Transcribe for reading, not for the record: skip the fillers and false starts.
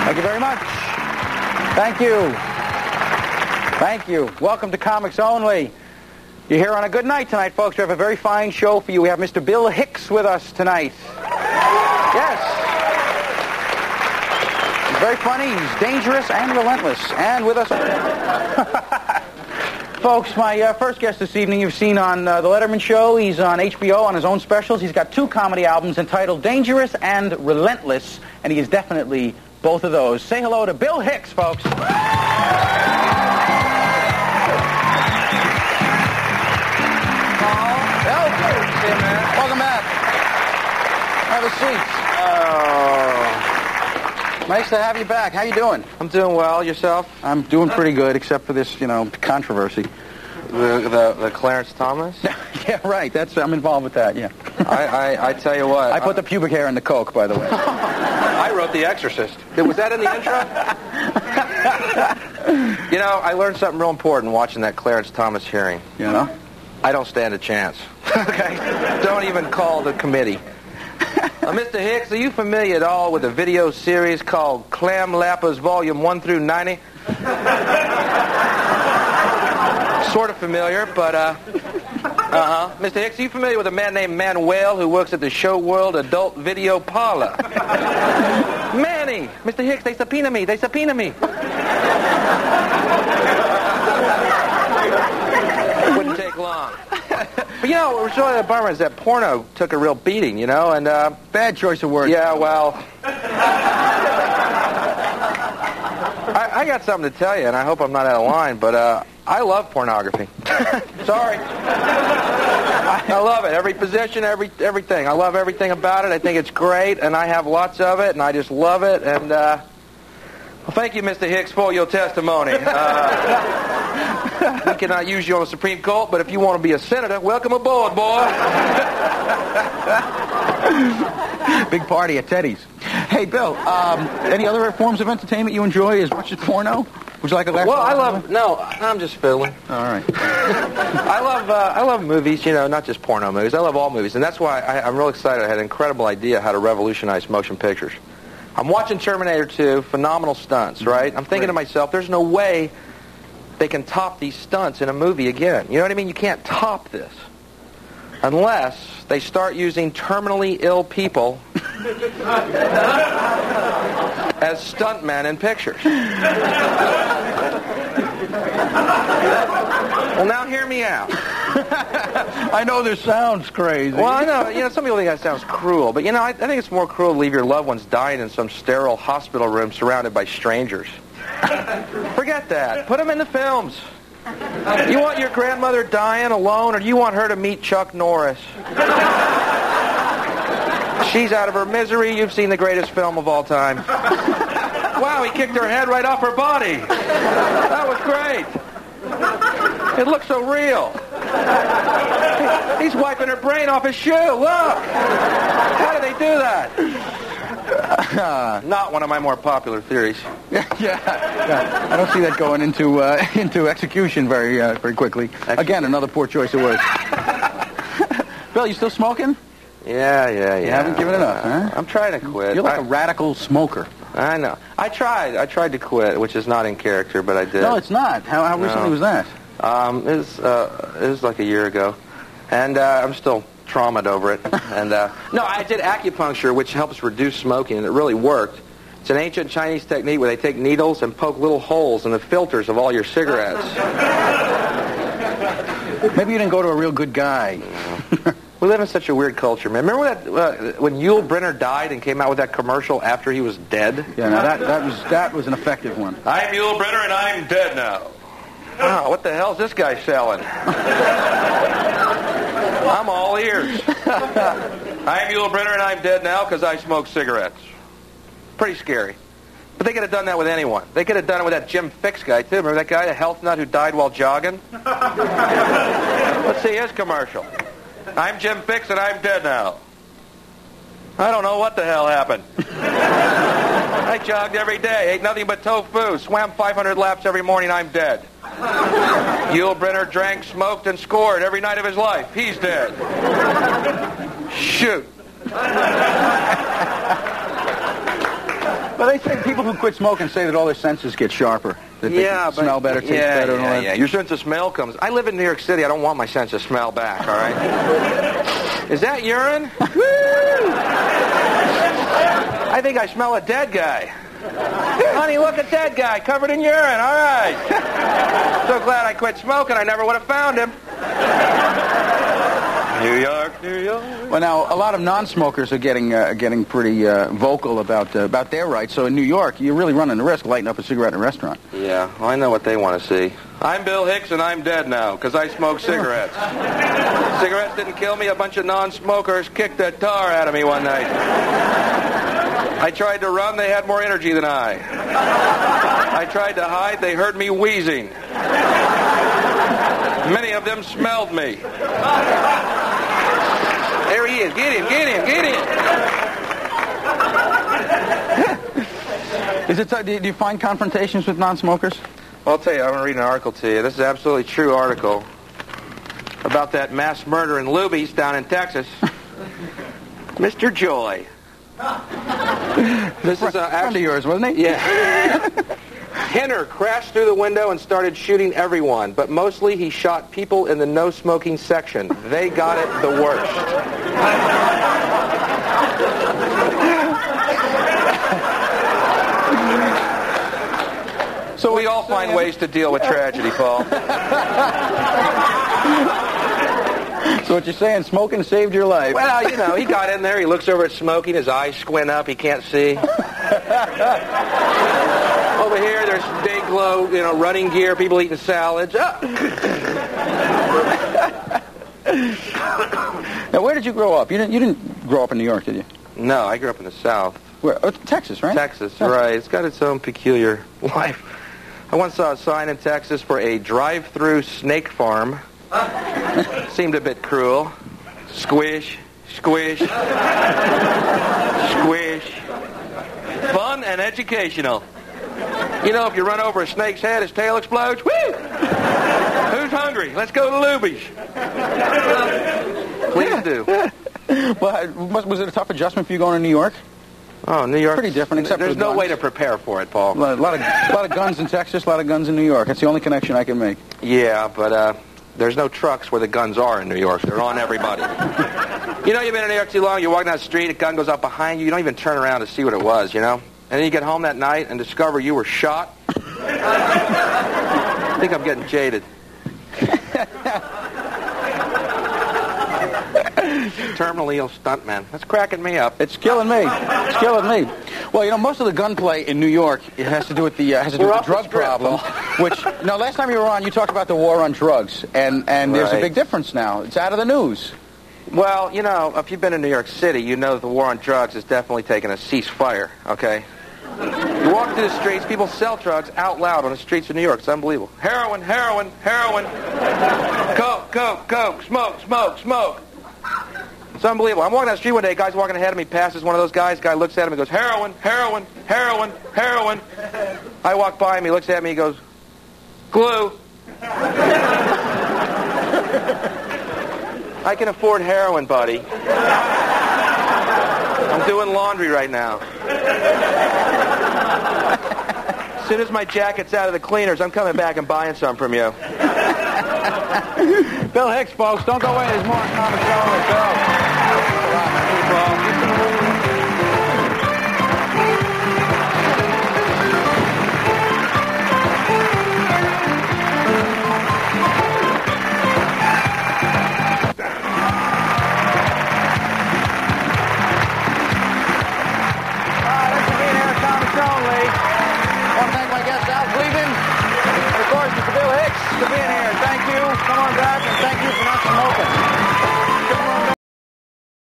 Thank you very much. Thank you. Thank you. Welcome to Comics Only. You're here on a good night tonight, folks. We have a very fine show for you. We have Mr. Bill Hicks with us tonight. Yes. He's very funny. He's dangerous and relentless. And with us... Folks, my first guest this evening you've seen on The Letterman Show. He's on HBO on his own specials. He's got 2 comedy albums entitled Dangerous and Relentless, and he is definitely both of those. Say hello to Bill Hicks, folks. Bill. Welcome back. Have a seat. Nice to have you back. How you doing? I'm doing well. Yourself? I'm doing pretty good, except for this, controversy. The Clarence Thomas? Yeah, right. I'm involved with that, yeah. I tell you what. I put the pubic hair in the Coke, by the way. I wrote The Exorcist. Was that in the intro? I learned something real important watching that Clarence Thomas hearing. I don't stand a chance. Okay? Don't even call the committee. Mr. Hicks, are you familiar at all with a video series called Clam Lappers Volume 1 through 90? Sort of familiar, but, Mr. Hicks, are you familiar with a man named Manuel who works at the Show World Adult Video Parlor? Manny! Mr. Hicks, they subpoena me. Wouldn't take long. But, what was really a bummer is that porno took a real beating, and... Bad choice of words. Yeah, well... I got something to tell you, and I hope I'm not out of line, but, I love pornography. Sorry. I love it. Every position, everything. I love everything about it. I think it's great, and I have lots of it, and I just love it, and, well, thank you, Mr. Hicks, for your testimony. We cannot use you on the Supreme Court, but if you want to be a senator, welcome aboard, boy. Big party at Teddy's. Hey, Bill, any other forms of entertainment you enjoy as much as porno? Would you like a laugh? Well, no, I'm just fiddling. All right. I love movies, not just porno movies. I love all movies, and that's why I'm real excited. I had an incredible idea how to revolutionize motion pictures. I'm watching Terminator 2, phenomenal stunts, right? I'm thinking to myself, there's no way they can top these stunts in a movie again. You know what I mean? You can't top this unless they start using terminally ill people as stuntmen in pictures. Well, now hear me out. I know this sounds crazy. Well, I know. Some people think that sounds cruel, but I think it's more cruel to leave your loved ones dying in some sterile hospital room surrounded by strangers. Forget that. Put them in the films. You want your grandmother dying alone, or do you want her to meet Chuck Norris? She's out of her misery. You've seen the greatest film of all time. Wow, he kicked her head right off her body. That was great. It looks so real. He's wiping her brain off his shoe. Look. How did they do that? Not one of my more popular theories. Yeah. I don't see that going into execution very quickly. Again, another poor choice of words. Bill, you still smoking? Yeah. You haven't given it up, huh? I'm trying to quit. You're like a radical smoker. I know. I tried to quit, which is not in character, but I did. No, it's not. How recently was that? It was like a year ago, and I'm still traumatized over it. And no, I did acupuncture, which helps reduce smoking, and it really worked. It's an ancient Chinese technique where they take needles and poke little holes in the filters of all your cigarettes. Maybe you didn't go to a real good guy. We live in such a weird culture, man. Remember that when Yul Brynner died and came out with that commercial after he was dead? Yeah, now that was an effective one. I'm Yul Brynner and I'm dead now. Oh, what the hell's this guy selling? I'm all ears. I'm Yul Brynner and I'm dead now because I smoke cigarettes. Pretty scary. But they could have done that with anyone. They could have done it with that Jim Fixx guy, too. Remember that guy, a health nut who died while jogging? Let's see his commercial. I'm Jim Fixx and I'm dead now. I don't know what the hell happened. I jogged every day, ate nothing but tofu, swam 500 laps every morning, I'm dead. Yul Brynner drank, smoked, and scored every night of his life. He's dead. Shoot. But they say people who quit smoking say that all their senses get sharper. That they can smell better, taste better, and all that. Yeah. Your sense of smell comes. I live in New York City. I don't want my sense of smell back. All right. Is that urine? I think I smell a dead guy. Honey, look, a dead guy covered in urine. All right. So glad I quit smoking. I never would have found him. New York, New York. Well, now a lot of non-smokers are getting pretty vocal about their rights. So in New York, you're really running the risk of lighting up a cigarette in a restaurant. Yeah, well, I know what they want to see. I'm Bill Hicks, and I'm dead now because I smoke cigarettes. Cigarettes didn't kill me. A bunch of non-smokers kicked the tar out of me one night. I tried to run. They had more energy than I. I tried to hide. They heard me wheezing. Many of them smelled me. There he is. Get him, get him, get him. Is it? Do you find confrontations with non-smokers? Well, I'll tell you, I'm going to read an article to you. This is an absolutely true article about that mass murder in Luby's down in Texas. Mr. Joy. This is a friend of yours, wasn't he? Yeah. Henner crashed through the window and started shooting everyone, but mostly he shot people in the no-smoking section. They got it the worst. So we all find ways to deal with tragedy, Paul. So what you're saying, smoking saved your life? Well, you know, he got in there, he looks over at smoking, his eyes squint up, he can't see. Over here, there's day glow, you know, running gear, people eating salads. Now, where did you grow up? You didn't grow up in New York, did you? No, I grew up in the South. Where? Oh, Texas, right? Texas, right. It's got its own peculiar life. I once saw a sign in Texas for a drive-through snake farm. Seemed a bit cruel. Squish, squish, squish. Fun and educational. You know, if you run over a snake's head, his tail explodes. Woo! Who's hungry? Let's go to Luby's. Please do. Well, was it a tough adjustment for you going to New York? Oh, New York. Pretty different, except there's for no guns. way to prepare for it, Paul. A lot of guns in Texas, a lot of guns in New York. That's the only connection I can make. Yeah, but there's no trucks where the guns are in New York. They're on everybody. You know, you've been in New York too long, you're walking down the street, a gun goes up behind you, you don't even turn around to see what it was, you know? And then you get home that night and discover you were shot. I think I'm getting jaded. Terminally ill stuntman. That's cracking me up. It's killing me. It's killing me. Well, you know, most of the gunplay in New York it has to do with the drug problem. Which, no, last time you were on, you talked about the war on drugs, and there's a big difference now. It's out of the news. Well, you know, if you've been in New York City, you know that the war on drugs has definitely taken a ceasefire. Okay. You walk through the streets, people sell drugs out loud on the streets of New York. It's unbelievable. Heroin, heroin, heroin. Coke, coke, coke. Smoke, smoke, smoke. It's unbelievable. I'm walking down the street one day, a guy's walking ahead of me, passes one of those guys, guy looks at him and goes, heroin, heroin, heroin, heroin. I walk by him, he looks at me, he goes, glue. I can afford heroin, buddy. I'm doing laundry right now. As soon as my jacket's out of the cleaners, I'm coming back and buying some from you. Bill Hicks, folks. Don't go away. There's more on Comics Only. Go.